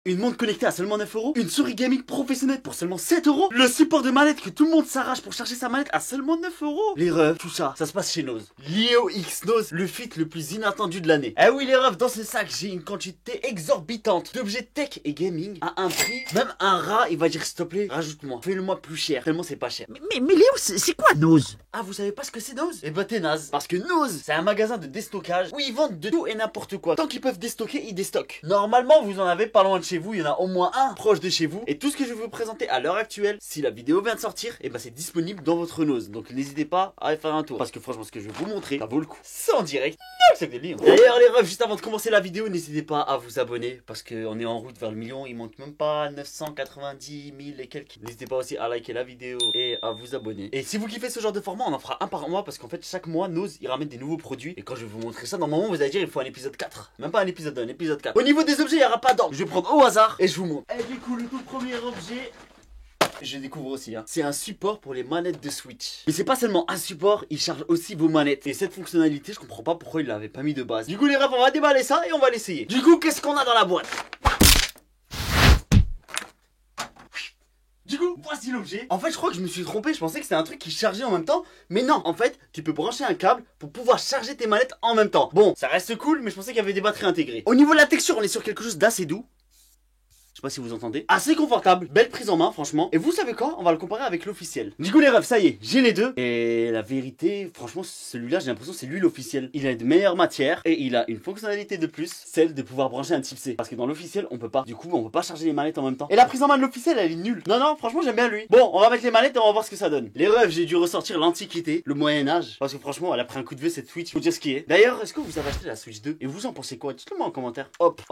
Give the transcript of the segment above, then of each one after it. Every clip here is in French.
Une montre connectée à seulement 9 euros. Une souris gaming professionnelle pour seulement 7 euros. Le support de manette que tout le monde s'arrache pour charger sa manette à seulement 9 euros. Les refs, tout ça, ça se passe chez Noz. Lio X Noz, le fit le plus inattendu de l'année. Eh oui les refs, dans ce sac, j'ai une quantité exorbitante d'objets tech et gaming à un prix. Même un rat, il va dire s'il te plaît, rajoute-moi. Fais-le-moi plus cher, tellement c'est pas cher. Mais Léo, c'est quoi Noz? Ah, vous savez pas ce que c'est Noz? Eh ben t'es naze. Parce que Noz, c'est un magasin de déstockage où ils vendent de tout et n'importe quoi. Tant qu'ils peuvent déstocker, ils déstockent. Normalement, vous en avez pas loin de chez vous, il y en a au moins un proche de chez vous. Et tout ce que je vais vous présenter à l'heure actuelle, si la vidéo vient de sortir, eh ben c'est disponible dans votre Noz. Donc n'hésitez pas à aller faire un tour. Parce que franchement, ce que je vais vous montrer, ça vaut le coup. C'est en direct. C'est des livres. D'ailleurs, les refs, juste avant de commencer la vidéo, n'hésitez pas à vous abonner. Parce qu'on est en route vers le million. Il manque même pas 990 000 et quelques. N'hésitez pas aussi à liker la vidéo et à vous abonner. Et si vous kiffez ce genre de format, on en fera un par mois. Parce qu'en fait, chaque mois, Noz, il ramène des nouveaux produits. Et quand je vais vous montrer ça, normalement, vous allez dire il faut un épisode 4. Même pas un épisode 2, un épisode 4. Au niveau des objets, il n'y aura pas d'ordre. Je vais prendre au hasard et je vous montre. Et du coup, le tout premier objet, je découvre aussi, hein. C'est un support pour les manettes de Switch. Mais c'est pas seulement un support, il charge aussi vos manettes. Et cette fonctionnalité, je comprends pas pourquoi il l'avait pas mis de base. Du coup les refs, on va déballer ça et on va l'essayer. Du coup, qu'est-ce qu'on a dans la boîte? Du coup, voici l'objet. En fait, je crois que je me suis trompé, je pensais que c'était un truc qui chargeait en même temps. Mais non, en fait, tu peux brancher un câble pour pouvoir charger tes manettes en même temps. Bon, ça reste cool, mais je pensais qu'il y avait des batteries intégrées. Au niveau de la texture, on est sur quelque chose d'assez doux. Je sais pas si vous entendez. Assez confortable, belle prise en main franchement. Et vous savez quoi? On va le comparer avec l'officiel. Du coup les refs, ça y est, j'ai les deux. Et la vérité, franchement celui-là j'ai l'impression que c'est lui l'officiel. Il a de meilleures matières et il a une fonctionnalité de plus, celle de pouvoir brancher un type C. Parce que dans l'officiel on peut pas. Du coup on peut pas charger les manettes en même temps. Et la prise en main de l'officiel elle est nulle. Non franchement j'aime bien lui. Bon on va mettre les manettes et on va voir ce que ça donne. Les refs, j'ai dû ressortir l'antiquité, le Moyen-Âge. Parce que franchement elle a pris un coup de vieux cette Switch, faut dire ce qui est. D'ailleurs est-ce que vous avez acheté la Switch 2? Et vous en pensez quoi? Dites-le moi en commentaire. Hop.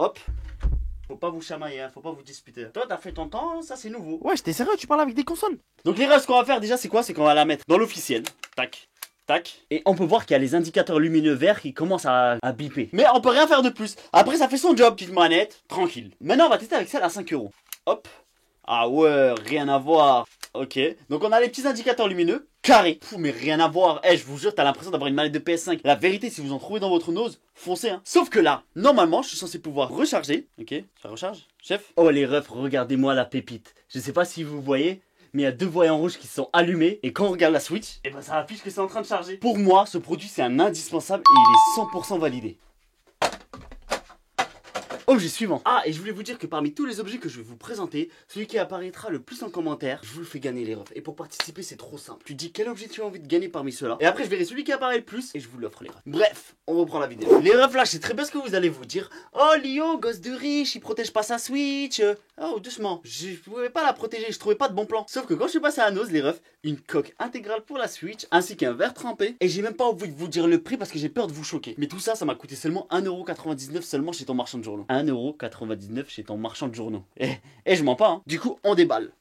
Faut pas vous chamailler, hein, faut pas vous disputer. Toi, t'as fait ton temps, ça c'est nouveau. Ouais, j'étais sérieux, tu parles avec des consoles. Donc les refs, ce qu'on va faire déjà, c'est quoi? C'est qu'on va la mettre dans l'officiel. Tac, tac. Et on peut voir qu'il y a les indicateurs lumineux verts qui commencent à biper. Mais on peut rien faire de plus. Après, ça fait son job. Petite manette, tranquille. Maintenant, on va tester avec celle à 5 euros. Hop. Ah ouais, rien à voir. Ok. Donc on a les petits indicateurs lumineux. Carré. Pfff, mais rien à voir. Eh, je vous jure, t'as l'impression d'avoir une manette de PS5. La vérité, si vous en trouvez dans votre Noz, foncez, hein. Sauf que là, normalement, je suis censé pouvoir recharger. Ok, ça recharge, chef. Oh, les refs, regardez-moi la pépite. Je sais pas si vous voyez, mais il y a deux voyants rouges qui sont allumés. Et quand on regarde la Switch, eh ben ça affiche que c'est en train de charger. Pour moi, ce produit, c'est un indispensable et il est 100% validé. Objet suivant. Ah, et je voulais vous dire que parmi tous les objets que je vais vous présenter, celui qui apparaîtra le plus en commentaire, je vous le fais gagner les refs. Et pour participer, c'est trop simple. Tu dis quel objet tu as envie de gagner parmi ceux-là. Et après, je verrai celui qui apparaît le plus et je vous l'offre les refs. Bref, on reprend la vidéo. Les refs là, je sais très bien ce que vous allez vous dire. Oh, Lio, gosse de riche, il protège pas sa Switch. Oh, doucement. Je pouvais pas la protéger, je trouvais pas de bon plan. Sauf que quand je suis passé à Noz, les refs, une coque intégrale pour la Switch, ainsi qu'un verre trempé. Et j'ai même pas envie de vous dire le prix parce que j'ai peur de vous choquer. Mais tout ça, ça m'a coûté seulement 1,99€ seulement chez ton marchand de journaux. 1,99€ chez ton marchand de journaux. Et je mens pas, hein. Du coup, on déballe.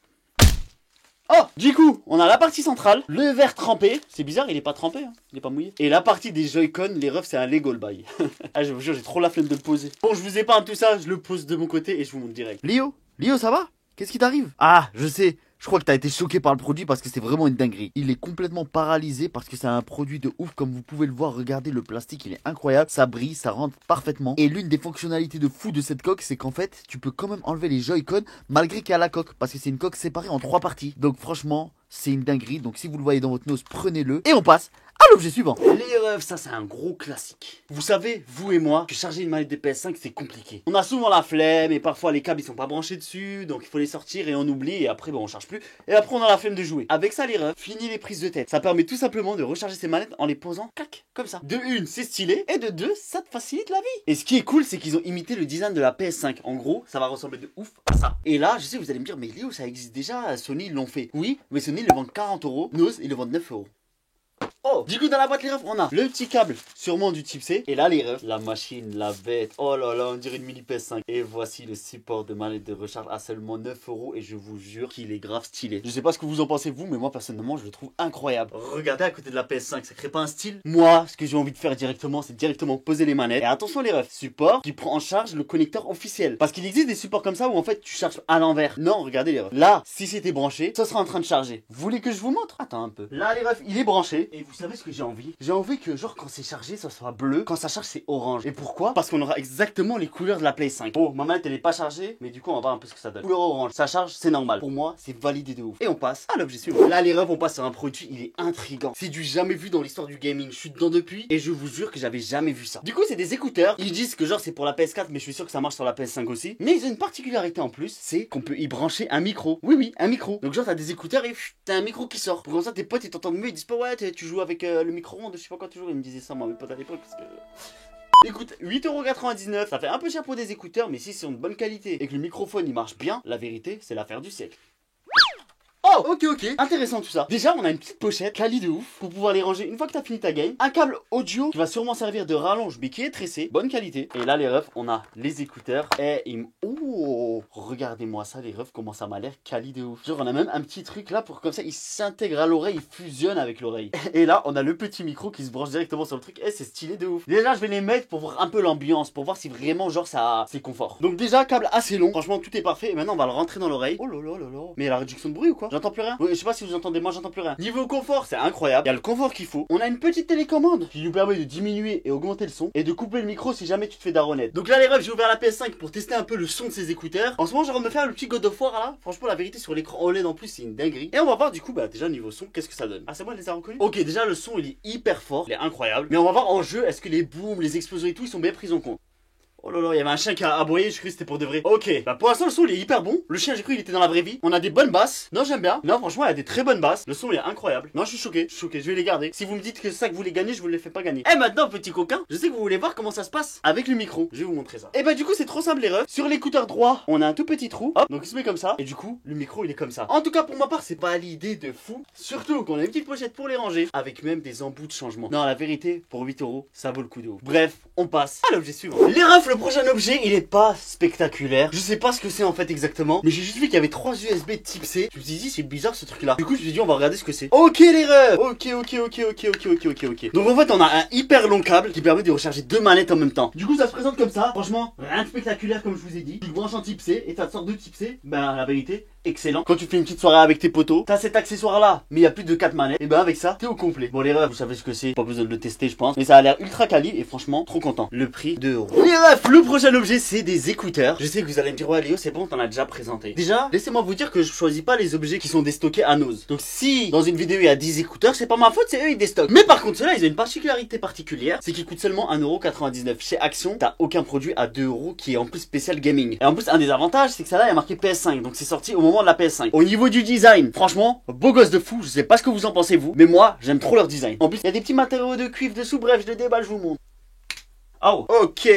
Oh, du coup, on a la partie centrale, le verre trempé. C'est bizarre, il est pas trempé, hein. Il est pas mouillé. Et la partie des Joy-Con, les refs, c'est un Lego le bail. Ah, je vous jure, j'ai trop la flemme de le poser. Bon, je vous épargne tout ça, je le pose de mon côté et je vous montre direct. Léo, ça va? Qu'est-ce qui t'arrive? Ah, je sais. Je crois que t'as été choqué par le produit parce que c'est vraiment une dinguerie. Il est complètement paralysé parce que c'est un produit de ouf. Comme vous pouvez le voir, regardez le plastique, il est incroyable. Ça brille, ça rentre parfaitement. Et l'une des fonctionnalités de fou de cette coque, c'est qu'en fait, tu peux quand même enlever les Joy-Con malgré qu'il y a la coque. Parce que c'est une coque séparée en 3 parties. Donc franchement, c'est une dinguerie. Donc si vous le voyez dans votre Noz, prenez-le. Et on passe à l'objet suivant. Les refs, ça c'est un gros classique. Vous savez, vous et moi, que charger une manette de PS5 c'est compliqué. On a souvent la flemme et parfois les câbles ils sont pas branchés dessus, donc il faut les sortir et on oublie et après bon on charge plus. Et après on a la flemme de jouer. Avec ça les refs, fini les prises de tête. Ça permet tout simplement de recharger ces manettes en les posant clac, comme ça. De une, c'est stylé et de deux, ça te facilite la vie. Et ce qui est cool, c'est qu'ils ont imité le design de la PS5. En gros, ça va ressembler de ouf à ça. Et là, je sais vous allez me dire mais Léo, ça existe déjà, Sony ils l'ont fait. Oui, mais Sony ils le vendent 40€, Noz ils le vendent 9€. Oh, du coup dans la boîte les refs on a le petit câble sûrement du type C. Et là les refs, la machine, la bête. Oh là là, on dirait une mini PS5. Et voici le support de manette de recharge à seulement 9€ et je vous jure qu'il est grave stylé. Je sais pas ce que vous en pensez vous, mais moi personnellement je le trouve incroyable. Regardez à côté de la PS5, ça crée pas un style? Moi, ce que j'ai envie de faire directement, c'est directement poser les manettes. Et attention les refs, support qui prend en charge le connecteur officiel. Parce qu'il existe des supports comme ça où en fait tu charges à l'envers. Non, regardez les refs. Là, si c'était branché, ça sera en train de charger. Vous voulez que je vous montre? Attends un peu. Là les refs, il est branché et vous savez ce que j'ai envie? J'ai envie que genre quand c'est chargé ça soit bleu, quand ça charge c'est orange. Et pourquoi? Parce qu'on aura exactement les couleurs de la Play 5. Oh, ma manette elle est pas chargée, mais du coup on va voir un peu ce que ça donne. Couleur orange, ça charge, c'est normal. Pour moi, c'est validé de ouf. Et on passe à l'objet suivant. Là les refs, on passe sur un produit, il est intriguant. C'est du jamais vu dans l'histoire du gaming. Je suis dedans depuis et je vous jure que j'avais jamais vu ça. Du coup, c'est des écouteurs. Ils disent que genre c'est pour la PS4, mais je suis sûr que ça marche sur la PS5 aussi. Mais ils ont une particularité en plus, c'est qu'on peut y brancher un micro. Oui, un micro. Donc genre t'as des écouteurs et t'as un micro qui sort. Pour comme ça tes potes ils t'entendent mieux, ils disent pas ouais tu joues avec le micro-ondes, je sais pas quoi toujours. Ils me disaient ça moi mes potes à l'époque parce que... Écoute, 8,99€, ça fait un peu cher pour des écouteurs, mais si c'est de bonne qualité et que le microphone il marche bien, la vérité c'est l'affaire du siècle. Oh, ok, intéressant tout ça. Déjà, on a une petite pochette, quali de ouf, pour pouvoir les ranger une fois que t'as fini ta game. Un câble audio qui va sûrement servir de rallonge, mais qui est tressé, bonne qualité. Et là, les refs, on a les écouteurs. Et oh, regardez-moi ça, les refs, comment ça m'a l'air quali de ouf. Genre, on a même un petit truc là pour comme ça, il s'intègre à l'oreille, il fusionne avec l'oreille. Et là, on a le petit micro qui se branche directement sur le truc. Et c'est stylé de ouf. Déjà, je vais les mettre pour voir un peu l'ambiance, pour voir si vraiment, genre, ça, c'est confort. Donc déjà, câble assez long. Franchement, tout est parfait. Et maintenant, on va le rentrer dans l'oreille. Oh là là là là. Mais la réduction de bruit ou quoi? J'entends plus rien. Oui, je sais pas si vous entendez, moi j'entends plus rien. Niveau confort, c'est incroyable. Il y a le confort qu'il faut. On a une petite télécommande qui nous permet de diminuer et augmenter le son et de couper le micro si jamais tu te fais daronner. Donc là les refs, j'ai ouvert la PS5 pour tester un peu le son de ces écouteurs. En ce moment, j'ai envie de me faire le petit God of War là. Franchement, la vérité sur l'écran OLED en plus, c'est une dinguerie. Et on va voir du coup, bah déjà niveau son, qu'est-ce que ça donne. Ah, c'est moi, je les ai reconnus. Ok, déjà le son il est hyper fort, il est incroyable. Mais on va voir en jeu, est-ce que les booms, les explosions et tout, ils sont bien pris en compte. Oh là là, il y avait un chien qui a aboyé, je croyais que c'était pour de vrai. Ok, bah pour l'instant le son il est hyper bon. Le chien j'ai cru qu'il était dans la vraie vie. On a des bonnes basses. Non, j'aime bien. Non, franchement il y a des très bonnes basses. Le son il est incroyable. Non, je suis choqué, je vais les garder. Si vous me dites que c'est ça que vous les gagnez, je vous les fais pas gagner. Et maintenant petit coquin, je sais que vous voulez voir comment ça se passe avec le micro. Je vais vous montrer ça. Et bah du coup c'est trop simple les refs. Sur l'écouteur droit, on a un tout petit trou. Hop, donc il se met comme ça. Et du coup le micro il est comme ça. En tout cas pour ma part c'est pas l'idée de fou. Surtout qu'on a une petite pochette pour les ranger. Avec même des embouts de changement. Non, la vérité, pour 8€, ça vaut le coup de ouf. Bref, on passe à l'objet suivant. Les refs, le prochain objet il est pas spectaculaire. Je sais pas ce que c'est en fait exactement, mais j'ai juste vu qu'il y avait 3 USB type C. Je me suis dit c'est bizarre ce truc là. Du coup je me suis dit on va regarder ce que c'est. Ok les refs. Ok. Donc en fait on a un hyper long câble qui permet de recharger 2 manettes en même temps. Du coup ça se présente comme ça. Franchement rien de spectaculaire comme je vous ai dit. Tu branches en type C et ça te sort de type C. Ben la vérité excellent. Quand tu fais une petite soirée avec tes potos, t'as cet accessoire là, mais il y a plus de 4 manettes. Et ben avec ça, t'es au complet. Bon les refs, vous savez ce que c'est, pas besoin de le tester je pense. Mais ça a l'air ultra quali et franchement trop content. Le prix 2€. Les refs, le prochain objet c'est des écouteurs. Je sais que vous allez me dire ouais Léo c'est bon, t'en as déjà présenté. Déjà, laissez-moi vous dire que je choisis pas les objets qui sont déstockés à nose. Donc si dans une vidéo il y a 10 écouteurs, c'est pas ma faute, c'est eux ils déstockent. Mais par contre ceux-là ils ont une particularité particulière, c'est qu'ils coûtent seulement 1,99€. Chez Action, t'as aucun produit à 2€ qui est en plus spécial gaming. Et en plus un des avantages c'est que ça là il y a marqué PS5. Donc c'est sorti au moment de la PS5. Au niveau du design, franchement, beau gosse de fou, je sais pas ce que vous en pensez vous, mais moi, j'aime trop leur design. En plus, il y a des petits matériaux de cuivre dessous, bref, je le déballe, je vous montre. Oh, ok.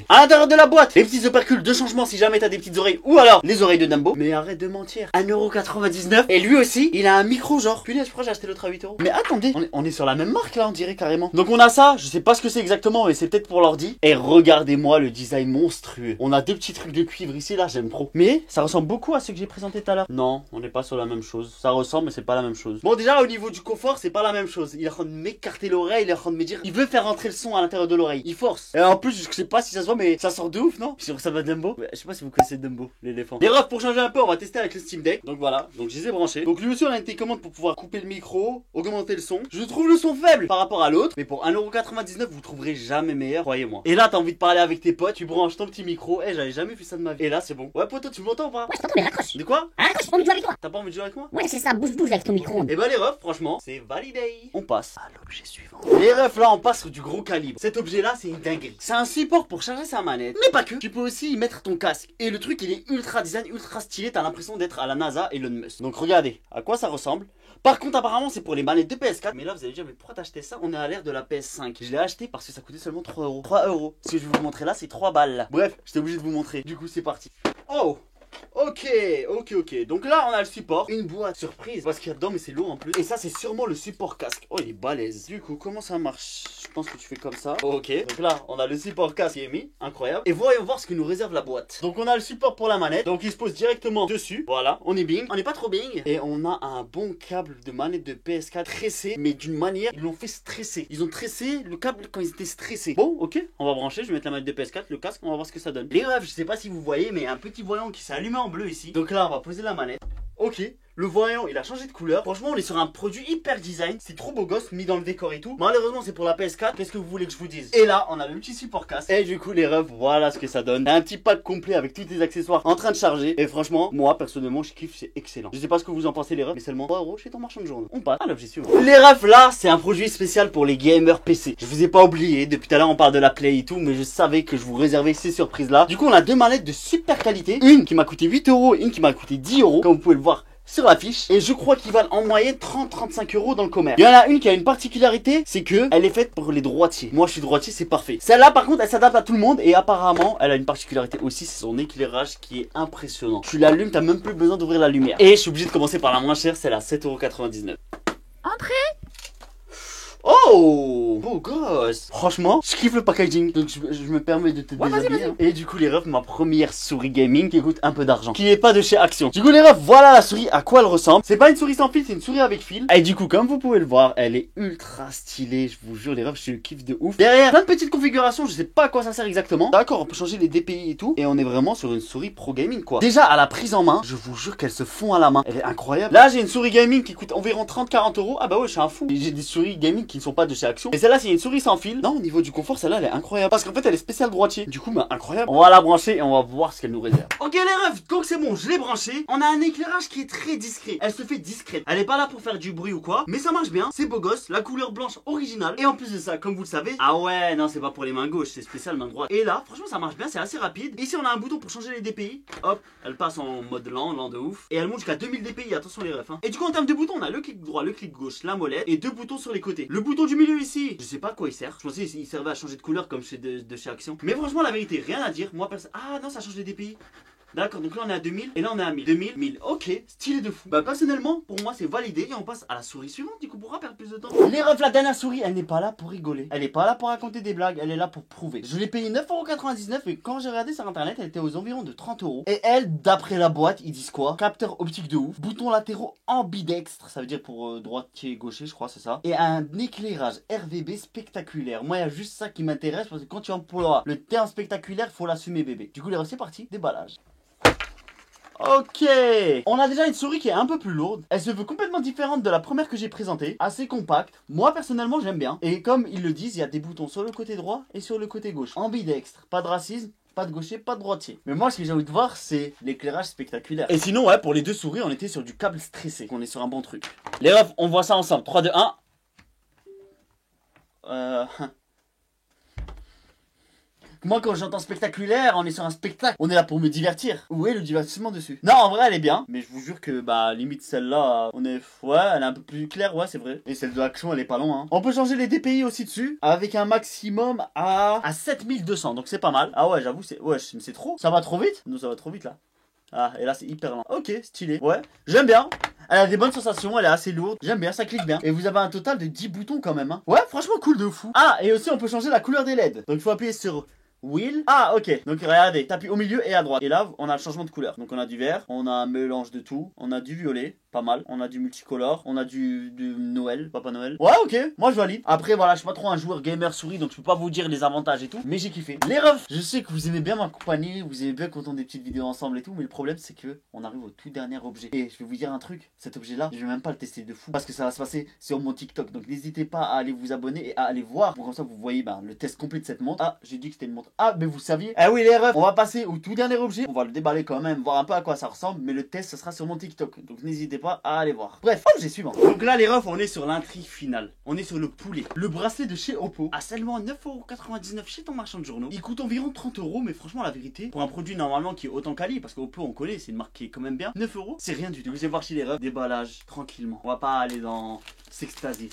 À l'intérieur de la boîte, les petits opercules de changement si jamais t'as des petites oreilles ou alors les oreilles de Dumbo. Mais arrête de mentir. 1,99€. Et lui aussi, il a un micro genre. Punaise, je crois que j'ai acheté l'autre à 8€. Mais attendez, on est sur la même marque là, on dirait carrément. Donc on a ça, je sais pas ce que c'est exactement, mais c'est peut-être pour l'ordi. Et regardez-moi le design monstrueux. On a 2 petits trucs de cuivre ici là, j'aime trop. Mais ça ressemble beaucoup à ce que j'ai présenté tout à l'heure. Non, on n'est pas sur la même chose. Ça ressemble, mais c'est pas la même chose. Bon, déjà au niveau du confort, c'est pas la même chose. Il est en train de m'écarter l'oreille, il est en train de me dire, il veut faire rentrer le son à l'intérieur de l'oreille. Il force. Et en plus, je sais pas si ça se voit, mais ça sort de ouf, non? Je suis sûr que ça va Dumbo. Ouais, je sais pas si vous connaissez Dumbo, l'éléphant. Les refs, pour changer un peu, on va tester avec le Steam Deck. Donc voilà, donc je les ai branchés. Donc lui aussi, on a une télécommande pour pouvoir couper le micro, augmenter le son. Je trouve le son faible par rapport à l'autre, mais pour 1,99€, vous trouverez jamais meilleur, croyez-moi. Et là, t'as envie de parler avec tes potes, tu branches ton petit micro. Eh, j'avais jamais vu ça de ma vie. Et là, c'est bon. Ouais, poto, tu m'entends ou pas? Ouais, je t'entends, mais raccroche. De quoi? Raccroche, j'ai pas envie de jouer avec toi. T'as pas envie de jouer avec moi? Ouais, c'est ça, bouge avec ton micro. Et bah les refs, franchement, c'est validé. On passe à l'objet suivant. Les refs, là, on passe sur du gros calibre. Cet objet-là, c'est une dinguerie. C'est un support pour charger sa manette. Mais pas que. Tu peux aussi y mettre ton casque. Et le truc, il est ultra design, ultra stylé. T'as l'impression d'être à la NASA et Elon Musk. Donc regardez à quoi ça ressemble. Par contre, apparemment, c'est pour les manettes de PS4. Mais là, vous allez dire, mais pourquoi t'as acheté ça? On est à l'ère de la PS5. Je l'ai acheté parce que ça coûtait seulement 3€. 3€. Ce que je vais vous montrer là, c'est 3 balles. Bref, j'étais obligé de vous montrer. Du coup, c'est parti. Oh! Ok. Donc là, on a le support. Une boîte surprise. Parce qu'il y a dedans, mais c'est lourd en plus. Et ça, c'est sûrement le support casque. Oh, il est balèze. Du coup, comment ça marche? Je pense que tu fais comme ça. Ok. Donc là, on a le support casque qui est mis. Incroyable. Et voyons voir ce que nous réserve la boîte. Donc on a le support pour la manette. Donc il se pose directement dessus. Voilà. On est bing. On n'est pas trop bing. Et on a un bon câble de manette de PS4 tressé. Mais d'une manière, ils l'ont fait stresser. Ils ont tressé le câble quand ils étaient stressés. Bon, ok. On va brancher. Je vais mettre la manette de PS4, le casque. On va voir ce que ça donne. Les refs, je sais pas si vous voyez, mais un petit voyant qui s'est allumé en bleu ici. Donc là, on va poser la manette. Ok, Le voyant, il a changé de couleur. Franchement, on est sur un produit hyper design. C'est trop beau gosse, mis dans le décor et tout. Malheureusement, c'est pour la PS4. Qu'est-ce que vous voulez que je vous dise? Et là, on a le petit support casse. Et du coup, les refs, voilà ce que ça donne. Un petit pack complet avec tous les accessoires en train de charger. Et franchement, moi, personnellement, je kiffe, c'est excellent. Je sais pas ce que vous en pensez, les refs, mais seulement 3 € chez ton marchand de journée. On passe à l'objet suivant. Les refs, là, c'est un produit spécial pour les gamers PC. Je vous ai pas oublié. Depuis tout à l'heure, on parle de la Play et tout, mais je savais que je vous réservais ces surprises-là. Du coup, on a deux manettes de super qualité. Une qui m'a coûté 8 €, une qui m'a coûté 10 €. Comme vous pouvez le voir sur l'affiche, et je crois qu'ils valent en moyenne 30-35 € dans le commerce. Il y en a une qui a une particularité, c'est que elle est faite pour les droitiers. Moi je suis droitier, c'est parfait. Celle-là par contre elle s'adapte à tout le monde, et apparemment elle a une particularité aussi, c'est son éclairage qui est impressionnant. Tu l'allumes, t'as même plus besoin d'ouvrir la lumière. Et je suis obligé de commencer par la moins chère, c'est la 7,99 €. Entrez. Oh, beau gosse. Franchement, je kiffe le packaging. Donc je me permets de te déshabiller. Hein. Et du coup les refs, ma première souris gaming qui coûte un peu d'argent, qui est pas de chez Action. Du coup les refs, voilà la souris, à quoi elle ressemble. C'est pas une souris sans fil, c'est une souris avec fil. Et du coup comme vous pouvez le voir, elle est ultra stylée. Je vous jure les refs, je kiffe de ouf. Derrière, plein de petites configurations, je sais pas à quoi ça sert exactement. D'accord, on peut changer les DPI et tout. Et on est vraiment sur une souris pro gaming quoi. Déjà à la prise en main, je vous jure qu'elle se fond à la main. Elle est incroyable. Là j'ai une souris gaming qui coûte environ 30-40 €. Ah bah ouais, je suis un fou. J'ai des souris gaming qui ne sont pas de chez Action. Et celle-là, c'est une souris sans fil. Non, au niveau du confort, celle-là, elle est incroyable. Parce qu'en fait, elle est spéciale droitier. Du coup, bah, incroyable. On va la brancher et on va voir ce qu'elle nous réserve. Ok, les refs, donc c'est bon, je l'ai branchée. On a un éclairage qui est très discret. Elle se fait discrète. Elle est pas là pour faire du bruit ou quoi. Mais ça marche bien. C'est beau gosse. La couleur blanche originale. Et en plus de ça, comme vous le savez. Ah ouais, non, c'est pas pour les mains gauches. C'est spécial main droite. Et là, franchement, ça marche bien. C'est assez rapide. Ici, on a un bouton pour changer les DPI. Hop, elle passe en mode lent de ouf. Et elle monte jusqu'à 2000 DPI. Attention, les refs. Hein. Et du coup, en termes de boutons, on a le clic droit, le clic gauche, la molette. Et deux boutons sur les côtés. Le bouton du milieu ici. Je sais pas à quoi il sert. Je pensais qu'il servait à changer de couleur comme de chez Action. Mais franchement, la vérité, rien à dire. Moi, personne. Ah non, ça change les DPI. D'accord, donc là on est à 2000 et là on est à 1000. 2000, 1000, ok, stylé de fou. Bah personnellement, pour moi c'est validé et on passe à la souris suivante, du coup pourra perdre plus de temps. Les refs, la dernière souris, elle n'est pas là pour rigoler. Elle n'est pas là pour raconter des blagues, elle est là pour prouver. Je l'ai payé 9,99 € et quand j'ai regardé sur internet, elle était aux environs de 30 €. Et elle, d'après la boîte, ils disent quoi? Capteur optique de ouf, boutons latéraux ambidextres, ça veut dire pour droitier et gaucher, je crois, c'est ça. Et un éclairage RVB spectaculaire. Moi, il y a juste ça qui m'intéresse parce que quand tu emploies le terme spectaculaire, faut l'assumer, bébé. Du coup, les refs, c'est parti, déballage. Ok, on a déjà une souris qui est un peu plus lourde. Elle se veut complètement différente de la première que j'ai présentée. Assez compacte. Moi personnellement j'aime bien. Et comme ils le disent, il y a des boutons sur le côté droit et sur le côté gauche. Ambidextre, pas de racisme. Pas de gaucher, pas de droitier. Mais moi, ce que j'ai envie de voir, c'est l'éclairage spectaculaire. Et sinon, ouais, pour les deux souris, on était sur du câble stressé. On est sur un bon truc. Les refs, on voit ça ensemble. 3, 2, 1. Moi, quand j'entends spectaculaire, on est sur un spectacle. On est là pour me divertir. Où est le divertissement dessus? Non, en vrai, elle est bien. Mais je vous jure que, bah, limite celle-là, on est. Ouais, elle est un peu plus claire, ouais, c'est vrai. Et celle de Action, elle est pas loin. Hein. On peut changer les DPI aussi dessus. Avec un maximum à 7200. Donc c'est pas mal. Ah ouais, j'avoue, c'est. Ouais, c'est trop. Ça va trop vite? Non, ça va trop vite là. Ah, et là, c'est hyper lent. Ok, stylé. Ouais, j'aime bien. Elle a des bonnes sensations, elle est assez lourde. J'aime bien, ça clique bien. Et vous avez un total de 10 boutons quand même. Hein. Ouais, franchement, cool de fou. Ah, et aussi, on peut changer la couleur des LED. Donc il faut appuyer sur Wheel. Ah ok, donc regardez, t'appuies au milieu et à droite. Et là on a le changement de couleur. Donc on a du vert, on a un mélange de tout, on a du violet, pas mal, on a du multicolore, on a du Noël, Papa Noël. Ouais ok, moi je valide. Après voilà, je suis pas trop un joueur gamer souris, donc je peux pas vous dire les avantages et tout, mais j'ai kiffé. Les refs, je sais que vous aimez bien m'accompagner, vous aimez bien qu'on tourne des petites vidéos ensemble et tout, mais le problème c'est que on arrive au tout dernier objet. Et je vais vous dire un truc, cet objet là, je vais même pas le tester de fou, parce que ça va se passer sur mon TikTok. Donc n'hésitez pas à aller vous abonner et à aller voir, pour comme ça vous voyez le test complet de cette montre. Ah, j'ai dit que c'était une montre. Ah, mais vous saviez. Ah oui les refs, on va passer au tout dernier objet. On va le déballer quand même, voir un peu à quoi ça ressemble, mais le test ça sera sur mon TikTok. Donc n'hésitez pas à aller voir. Bref, objet suivant. Donc là les refs, on est sur l'intrigue finale. On est sur le poulet. Le bracelet de chez Oppo à seulement 9,99 € chez ton marchand de journaux. Il coûte environ 30 €, mais franchement la vérité, pour un produit normalement qui est autant quali, parce qu'Oppo on connaît, c'est une marque qui est quand même bien, 9 €, c'est rien du tout. Vous allez voir chez les refs, déballage tranquillement. On va pas aller dans s'extasier.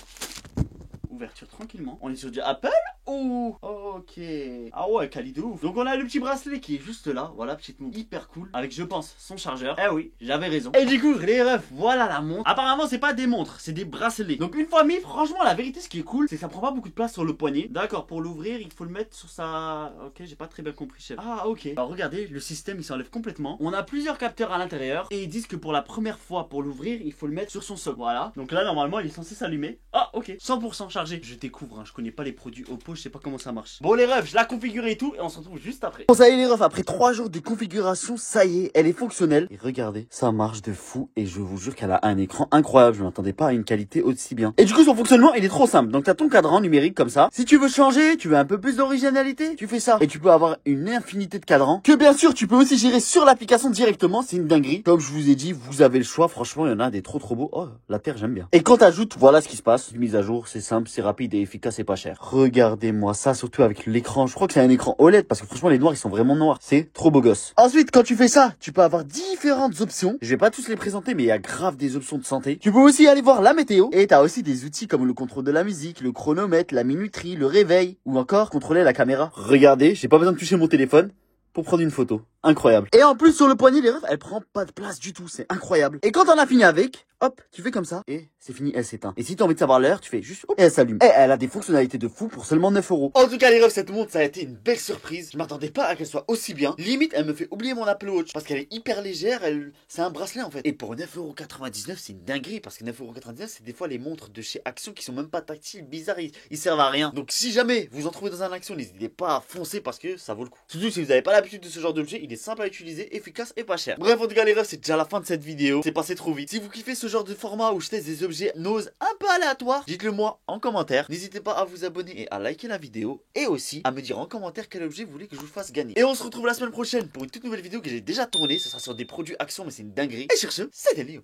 Ouverture tranquillement. On est sur du Apple. Oh, ok. Ah ouais, quali de ouf. Donc on a le petit bracelet qui est juste là. Voilà, petite montre hyper cool. Avec, je pense, son chargeur. Eh oui, j'avais raison. Et du coup, les refs, voilà la montre. Apparemment, c'est pas des montres, c'est des bracelets. Donc une fois mis, franchement, la vérité, ce qui est cool, c'est que ça prend pas beaucoup de place sur le poignet. D'accord, pour l'ouvrir, il faut le mettre sur sa... Ok, j'ai pas très bien compris, chef. Ah, ok. Alors regardez, le système, il s'enlève complètement. On a plusieurs capteurs à l'intérieur. Et ils disent que pour la première fois, pour l'ouvrir, il faut le mettre sur son socle. Voilà. Donc là, normalement, il est censé s'allumer. Ah, ok. 100% chargé. Je découvre, hein, je connais pas les produits Oppo. je sais pas comment ça marche. Bon les refs, je l'ai configuré et tout, et on se retrouve juste après. Bon ça y est les refs, après 3 jours de configuration, ça y est, elle est fonctionnelle. Et regardez, ça marche de fou et je vous jure qu'elle a un écran incroyable, je m'attendais pas à une qualité aussi bien. Et du coup son fonctionnement il est trop simple, donc t'as ton cadran numérique comme ça. Si tu veux changer, tu veux un peu plus d'originalité, tu fais ça. Et tu peux avoir une infinité de cadrans, que bien sûr tu peux aussi gérer sur l'application directement, c'est une dinguerie. Comme je vous ai dit, vous avez le choix, franchement il y en a des trop beaux. Oh, la terre j'aime bien. Et quand t'ajoutes, voilà ce qui se passe. Une mise à jour, c'est simple, c'est rapide et efficace et pas cher. Regardez-moi ça, surtout avec l'écran. Je crois que c'est un écran OLED parce que franchement les noirs ils sont vraiment noirs. C'est trop beau gosse. Ensuite, quand tu fais ça, tu peux avoir différentes options. Je vais pas tous les présenter, mais il y a grave des options de santé. Tu peux aussi aller voir la météo. Et t'as aussi des outils comme le contrôle de la musique, le chronomètre, la minuterie, le réveil, ou encore contrôler la caméra. Regardez, j'ai pas besoin de toucher mon téléphone pour prendre une photo. Incroyable. Et en plus, sur le poignet, les refs, elle prend pas de place du tout. C'est incroyable. Et quand on a fini avec, hop, tu fais comme ça. Et c'est fini, elle s'éteint. Et si t'as envie de savoir l'heure, tu fais juste, hop, et elle s'allume. Et elle a des fonctionnalités de fou pour seulement 9 €. En tout cas, les refs, cette montre, ça a été une belle surprise. Je m'attendais pas à qu'elle soit aussi bien. Limite, elle me fait oublier mon Apple Watch. Parce qu'elle est hyper légère, c'est un bracelet en fait. Et pour 9,99 €, c'est une dinguerie. Parce que 9,99 €, c'est des fois les montres de chez Action qui sont même pas tactiles, bizarres, ils servent à rien. Donc si jamais vous en trouvez dans un Action, n'hésitez pas à foncer parce que ça vaut le coup. Surtout si vous n'avez pas l'habitude de ce genre d'objet, il est simple à utiliser, efficace et pas cher. Bref, en tout cas, les refs, c'est déjà la fin de cette vidéo. C'est passé trop vite. Si vous kiffez ce genre de format où je teste des objets nose un peu aléatoires, dites-le moi en commentaire. N'hésitez pas à vous abonner et à liker la vidéo. Et aussi à me dire en commentaire quel objet vous voulez que je vous fasse gagner. Et on se retrouve la semaine prochaine pour une toute nouvelle vidéo que j'ai déjà tournée. Ce sera sur des produits Action, mais c'est une dinguerie. Et sur ce, c'était Léo.